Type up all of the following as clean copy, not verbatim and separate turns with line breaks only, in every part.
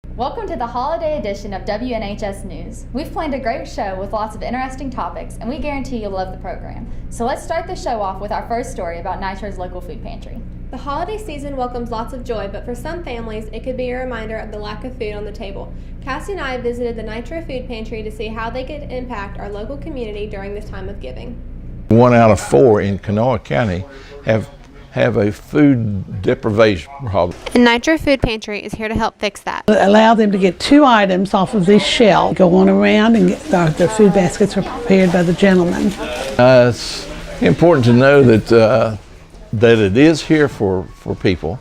Welcome to the holiday edition of WNHS News. We've planned a great show with lots of interesting topics, and we guarantee you'll love the program. So let's start the show off with our first story about Nitro's local food pantry.
The holiday season welcomes lots of joy, but for some families, it could be a reminder of the lack of food on the table. Cassie and I visited the Nitro Food Pantry to see how they could impact our local community during this time of giving.
1 out of 4 in Kanawha County have a food deprivation problem.
And Nitro Food Pantry is here to help fix that.
Allow them to get 2 items off of this shelf, go on around and get their food baskets are prepared by the gentleman.
It's important to know that it is here for people,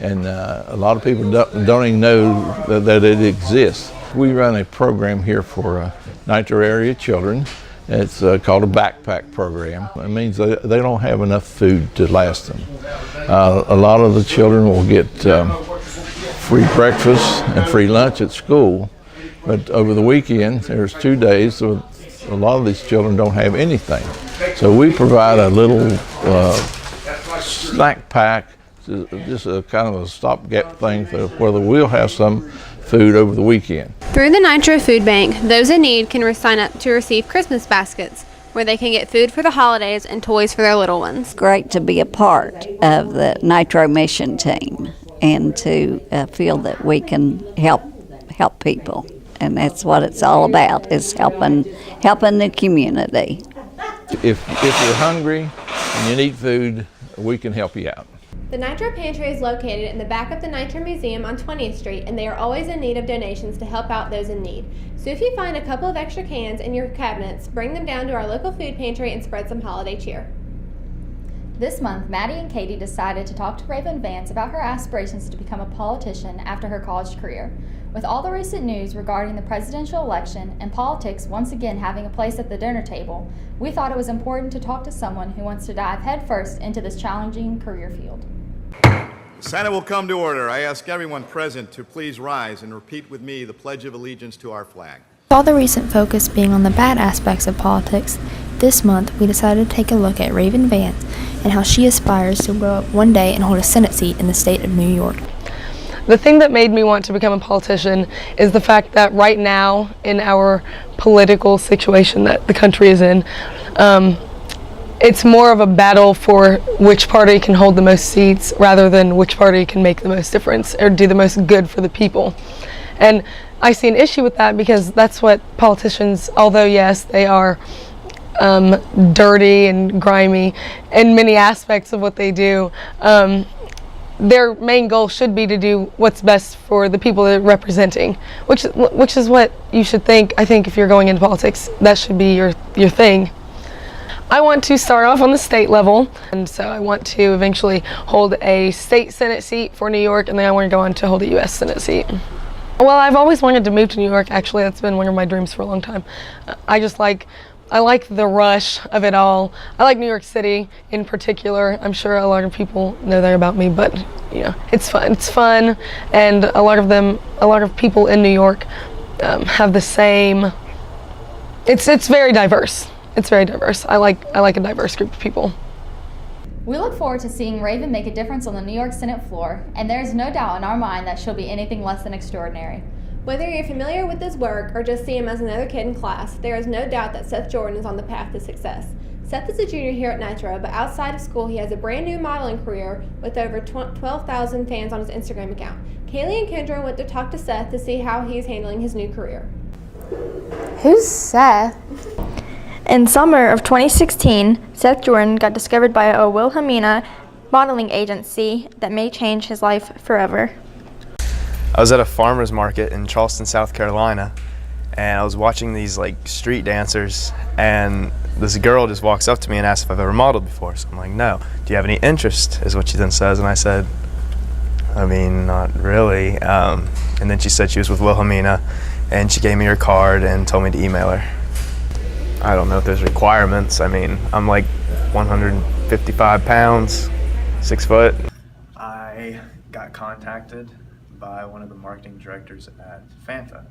and a lot of people don't even know that it exists. We run a program here for Nitro area children. It's called a backpack program. It means they don't have enough food to last them. A lot of the children will get free breakfast and free lunch at school, but over the weekend, there's 2 days, so a lot of these children don't have anything. So we provide a little snack pack, just a kind of a stopgap thing where we'll have some food over the weekend.
Through the Nitro Food Bank, those in need can sign up to receive Christmas baskets, where they can get food for the holidays and toys for their little ones.
Great to be a part of the Nitro mission team and to feel that we can help people, and that's what it's all about, is helping the community.
If you're hungry and you need food, we can help you out.
The Nitro Pantry is located in the back of the Nitro Museum on 20th Street, and they are always in need of donations to help out those in need. So if you find a couple of extra cans in your cabinets, bring them down to our local food pantry and spread some holiday cheer.
This month, Maddie and Katie decided to talk to Raven Vance about her aspirations to become a politician after her college career. With all the recent news regarding the presidential election and politics once again having a place at the dinner table, we thought it was important to talk to someone who wants to dive headfirst into this challenging career field.
The Senate will come to order. I ask everyone present to please rise and repeat with me the Pledge of Allegiance to our flag.
With all the recent focus being on the bad aspects of politics, this month we decided to take a look at Raven Vance and how she aspires to grow up one day and hold a Senate seat in the state of New York.
The thing that made me want to become a politician is the fact that right now in our political situation that the country is in, it's more of a battle for which party can hold the most seats rather than which party can make the most difference or do the most good for the people. And I see an issue with that because that's what politicians, although yes, they are dirty and grimy in many aspects of what they do, their main goal should be to do what's best for the people they're representing, which is what you should think. I think if you're going into politics, that should be your thing. I want to start off on the state level, and so I want to eventually hold a state Senate seat for New York, and then I want to go on to hold a U.S. Senate seat. Well, I've always wanted to move to New York. Actually, that's been one of my dreams for a long time. I like the rush of it all. I like New York City in particular. I'm sure a lot of people know that about me, but you know, it's fun. It's fun, and a lot of people in New York have the same. It's very diverse. It's very diverse. I like a diverse group of people.
We look forward to seeing Raven make a difference on the New York Senate floor, and there's no doubt in our mind that she'll be anything less than extraordinary.
Whether you're familiar with his work or just see him as another kid in class, there is no doubt that Seth Jordan is on the path to success. Seth is a junior here at Nitro, but outside of school he has a brand new modeling career with over 12,000 fans on his Instagram account. Kaylee and Kendra went to talk to Seth to see how he is handling his new career.
Who's Seth? In summer of 2016, Seth Jordan got discovered by a Wilhelmina modeling agency that may change his life forever.
I was at a farmer's market in Charleston, South Carolina, and I was watching these street dancers, and this girl just walks up to me and asks if I've ever modeled before. So I'm like, no. Do you have any interest, is what she then says, and I said, I mean, not really. And then she said she was with Wilhelmina, and she gave me her card and told me to email her. I don't know if there's requirements. I mean, I'm like 155 pounds, 6 foot. I got contacted by one of the marketing directors at Fanta,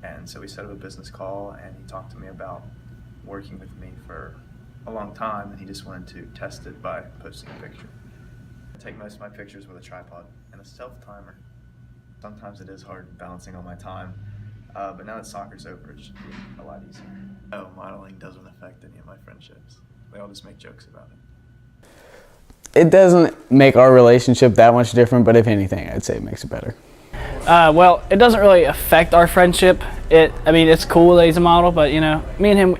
and so we set up a business call, and he talked to me about working with me for a long time, and he just wanted to test it by posting a picture. I take most of my pictures with a tripod and a stealth timer. Sometimes it is hard balancing all my time, but now that soccer's over, it should be a lot easier. No, modeling doesn't affect any of my friendships. They all just make jokes about it.
It doesn't make our relationship that much different, but if anything, I'd say it makes it better.
Well, it doesn't really affect our friendship. I mean, it's cool that he's a model, but you know, me and him,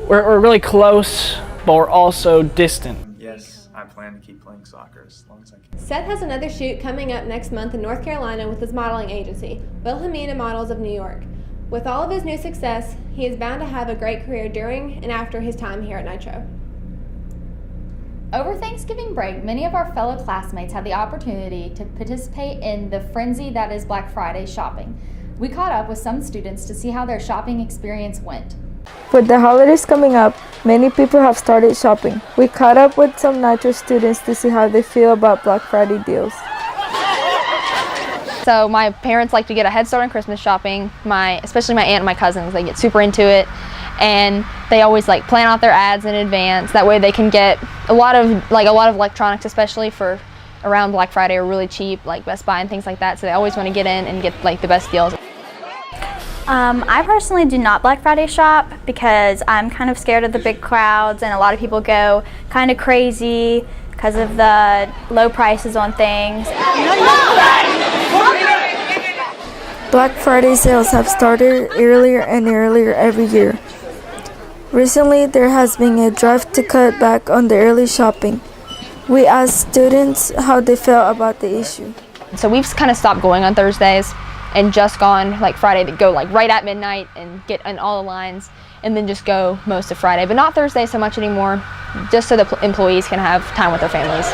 we're really close, but we're also distant.
Yes, I plan to keep playing soccer as long as I can.
Seth has another shoot coming up next month in North Carolina with his modeling agency, Wilhelmina Models of New York. With all of his new success, he is bound to have a great career during and after his time here at Nitro.
Over Thanksgiving break, many of our fellow classmates had the opportunity to participate in the frenzy that is Black Friday shopping. We caught up with some students to see how their shopping experience went.
With the holidays coming up, many people have started shopping. We caught up with some Nitro students to see how they feel about Black Friday deals.
So my parents like to get a head start on Christmas shopping. Especially my aunt and my cousins, they get super into it. And they always like plan out their ads in advance. That way they can get a lot of electronics, especially for around Black Friday, are really cheap, like Best Buy and things like that. So they always want to get in and get like the best deals.
I personally do not Black Friday shop because I'm kind of scared of the big crowds, and a lot of people go kind of crazy because of the low prices on things.
Black Friday sales have started earlier and earlier every year. Recently, there has been a drive to cut back on the early shopping. We asked students how they felt about the issue.
So we've kind of stopped going on Thursdays and just gone like Friday to go like right at midnight and get in all the lines, and then just go most of Friday, but not Thursday so much anymore, just so the employees can have time with their families.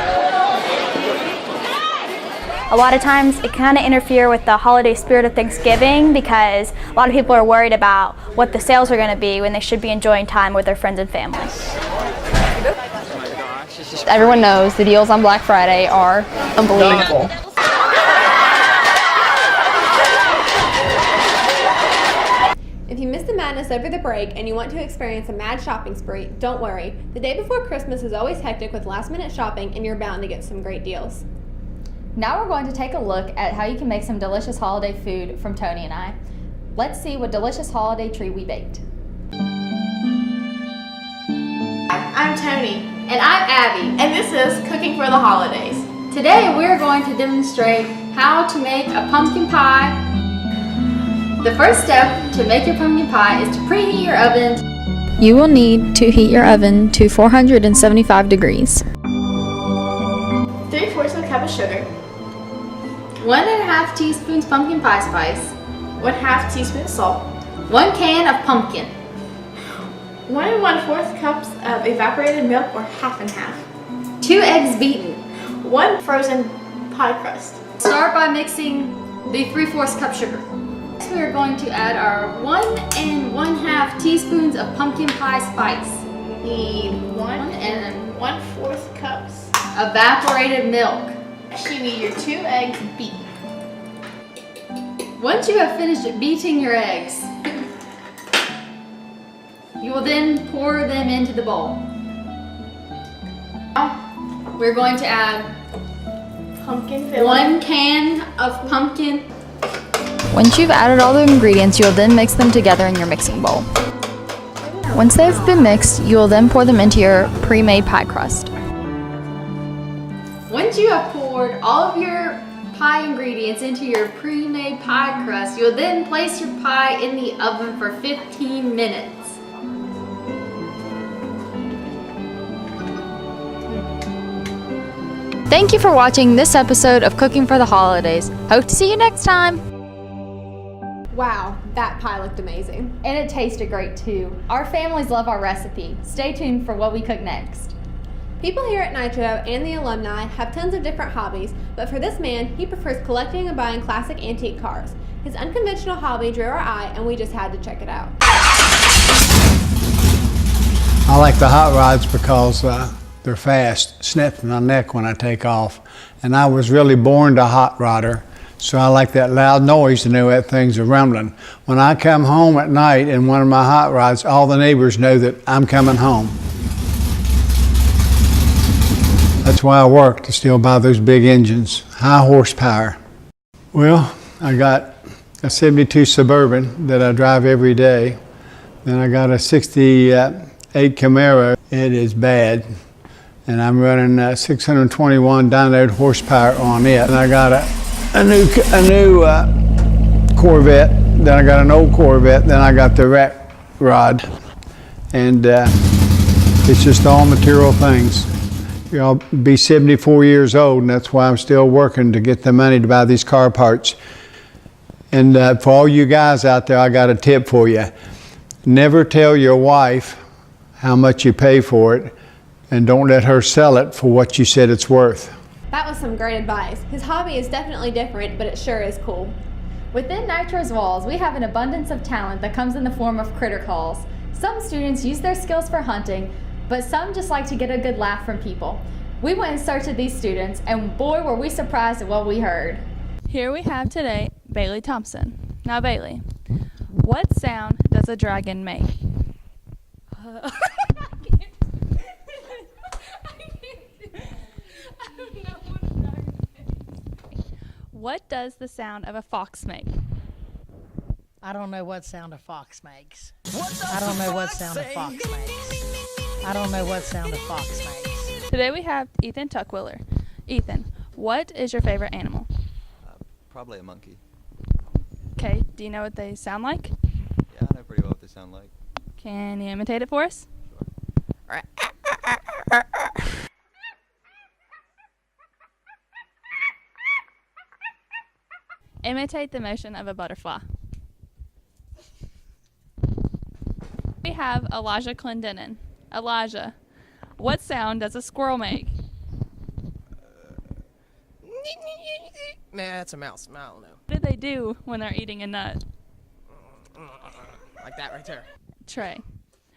A lot of times it kind of interfere with the holiday spirit of Thanksgiving because a lot of people are worried about what the sales are going to be when they should be enjoying time with their friends and family.
Everyone knows the deals on Black Friday are unbelievable.
If you missed the madness over the break and you want to experience a mad shopping spree, don't worry. The day before Christmas is always hectic with last-minute shopping, and you're bound to get some great deals.
Now we're going to take a look at how you can make some delicious holiday food from Tony and I. Let's see what delicious holiday treat we baked.
I'm Tony. And I'm Abby. And this is Cooking for the Holidays.
Today we're going to demonstrate how to make a pumpkin pie. The first step to make your pumpkin pie is to preheat your oven.
You will need to heat your oven to 475 degrees.
3/4 cup of sugar.
1.5 teaspoons pumpkin pie spice.
1/2 teaspoon salt.
1 can of pumpkin.
1 1/4 cups of evaporated milk, or half and half.
2 eggs beaten.
1 frozen pie crust.
Start by mixing the 3/4 cup sugar. Next we are going to add our 1 1/2 teaspoons of pumpkin pie spice.
Need 1 1/4 cups
evaporated milk.
You need your 2 eggs beaten.
Once you have finished beating your eggs, you will then pour them into the bowl. Now, we're going to add
pumpkin filling.
1 can of pumpkin.
Once you've added all the ingredients, you will then mix them together in your mixing bowl. Once they've been mixed, you will then pour them into your pre-made pie crust.
Once you have poured all of your pie ingredients into your pre-made pie crust, you'll then place your pie in the oven for 15 minutes.
Thank you for watching this episode of Cooking for the Holidays. Hope to see you next time.
Wow, that pie looked amazing.
And it tasted great too. Our families love our recipe. Stay tuned for what we cook next.
People here at Nitro and the alumni have tons of different hobbies, but for this man, he prefers collecting and buying classic antique cars. His unconventional hobby drew our eye, and we just had to check it out.
I like the hot rods because they're fast, snaps my neck when I take off. And I was really born a hot rodder, so I like that loud noise to know that things are rumbling. When I come home at night in one of my hot rods, all the neighbors know that I'm coming home. That's why I work, to still buy those big engines, high horsepower. Well, I got a 72 Suburban that I drive every day. Then I got a 68 Camaro. It is bad. And I'm running 621 download horsepower on it. And I got a new Corvette. Then I got an old Corvette. Then I got the rat rod. And it's just all material things. I'll be 74 years old, and that's why I'm still working to get the money to buy these car parts. And for all you guys out there, I got a tip for you. Never tell your wife how much you pay for it, and don't let her sell it for what you said it's worth.
That was some great advice. His hobby is definitely different, but it sure is cool.
Within Nitro's walls, we have an abundance of talent that comes in the form of critter calls. Some students use their skills for hunting, but some just like to get a good laugh from people. We went in search of these students, and boy were we surprised at what we heard.
Here we have today Bailey Thompson. Now Bailey, what sound does a dragon make? What does the sound of a fox make?
I don't know what sound a fox makes. I don't know what sound a fox makes. I don't know what sound a fox makes.
Today we have Ethan Tuckwiller. Ethan, what is your favorite animal?
Probably a monkey.
Okay, do you know what they sound like?
Yeah, I know pretty well what they sound like.
Can you imitate it for us?
Sure.
Imitate the motion of a butterfly. We have Elijah Clendenin. Elijah, what sound does a squirrel make?
Nah, that's a mouse. I don't know.
What do they do when they're eating a nut?
Like that right there.
Trey,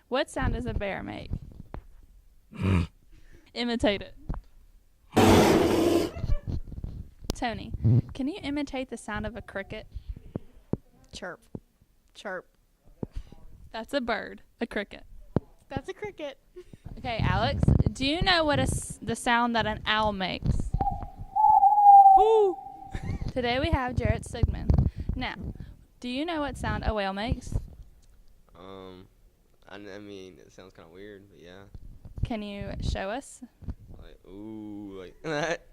what sound does a bear make? Imitate it. Tony, can you imitate the sound of a cricket?
Chirp. Chirp.
That's a bird. A cricket.
That's a cricket.
Okay, Alex, do you know what the sound that an owl makes? Woo! Today we have Jarrett Sigmund. Now, do you know what sound a whale makes?
I mean, it sounds kind of weird, but yeah.
Can you show us?
Like, ooh, like that.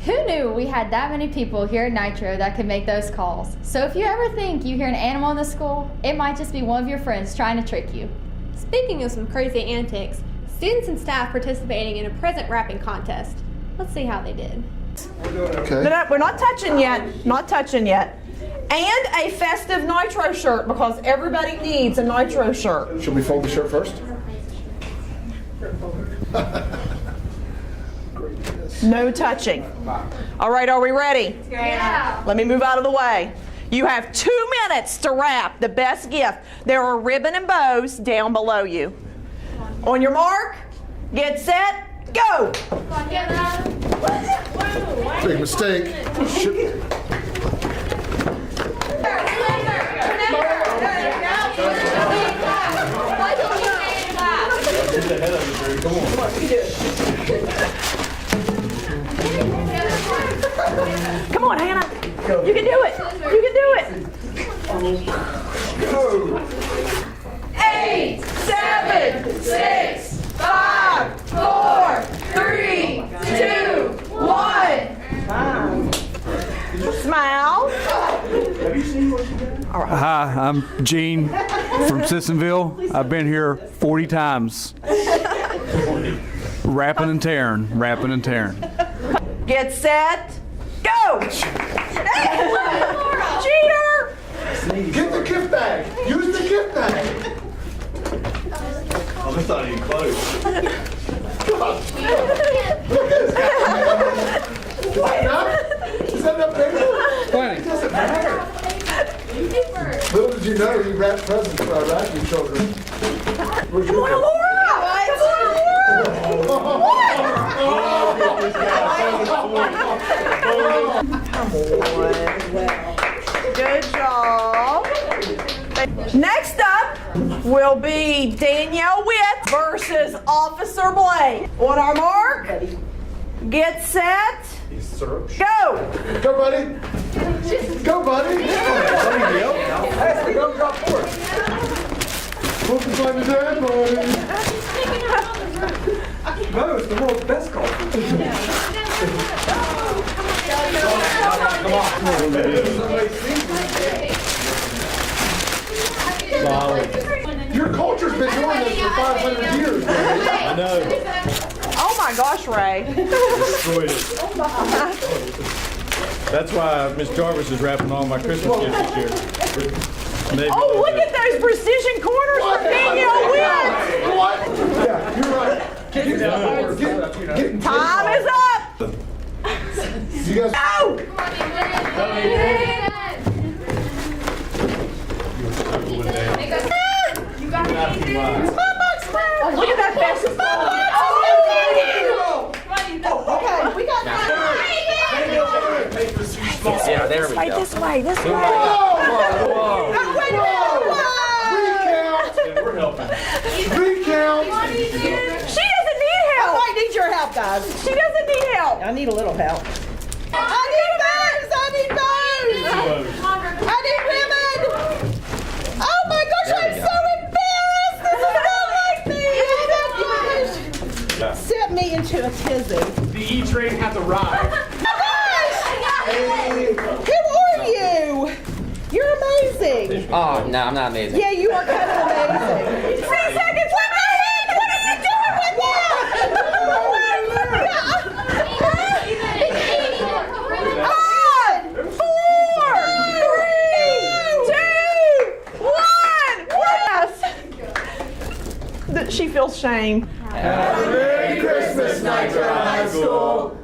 Who knew we had that many people here at Nitro that could make those calls? So if you ever think you hear an animal in the school, it might just be one of your friends trying to trick you.
Speaking of some crazy antics, students and staff participating in a present wrapping contest. Let's see how they did.
Okay. No, we're not touching yet. Not touching yet. And a festive Nitro shirt, because everybody needs a Nitro shirt.
Should we fold the shirt first?
No touching. All right, are we ready?
Yeah.
Let me move out of the way. You have 2 minutes to wrap the best gift. There are ribbon and bows down below you. On your mark, get set, go!
Big mistake.
Come on, Hannah. You can do it. You can do it. 8, 7, 6, 5, 4, 3, 2, 1. Smile. All right.
Hi, I'm Gene from Sissonville. I've been here 40 times. Rapping and tearing, rapping and tearing.
Get set, go! Cheater!
Get the gift bag. Use the gift bag.
Oh, that's not even close.
Come on. Look at this guy. Why not? Is that enough paper? It doesn't matter. Little did you know you wrapped presents for our Iraqi children. Where's your gift?
Good job. Next up will be Danielle Witt versus Officer Blake. On our mark, get set, go.
Go, buddy. Go, buddy. Hey, go drop four. Focus on your dad, buddy. No, it's the world's best golf. Come on. Solid. Your culture's been doing this for 500 years, Ray.
I know.
Oh my gosh, Ray.
Destroyed it. That's why Miss Jarvis is wrapping all my Christmas gifts this year. Maybe
Oh, look at those precision corners from Danielle Witt.
What? Yeah, you're right.
Time is up.
You guys.
No!
You got it.
Look at that fast.
Okay, we got that.
Yeah, there we go.
Right this way, this way.
Whoa!
We're helping.
Recount.
She doesn't need help.
I might need your help, guys.
She doesn't need help.
I need a little help.
I need bows. I need bows. I need women. Oh my gosh, I'm so embarrassed. This is not like me. Oh my gosh.
Sent me into a tizzy.
The E train has arrived.
Oh gosh! Who are you? You're amazing.
Oh, no, I'm not amazing.
Yeah, you are kind of amazing.
3 seconds. What are you doing with that? 5, 4, 3, 2, 1. Yes. She feels shame.
Merry Christmas, Nitro High School.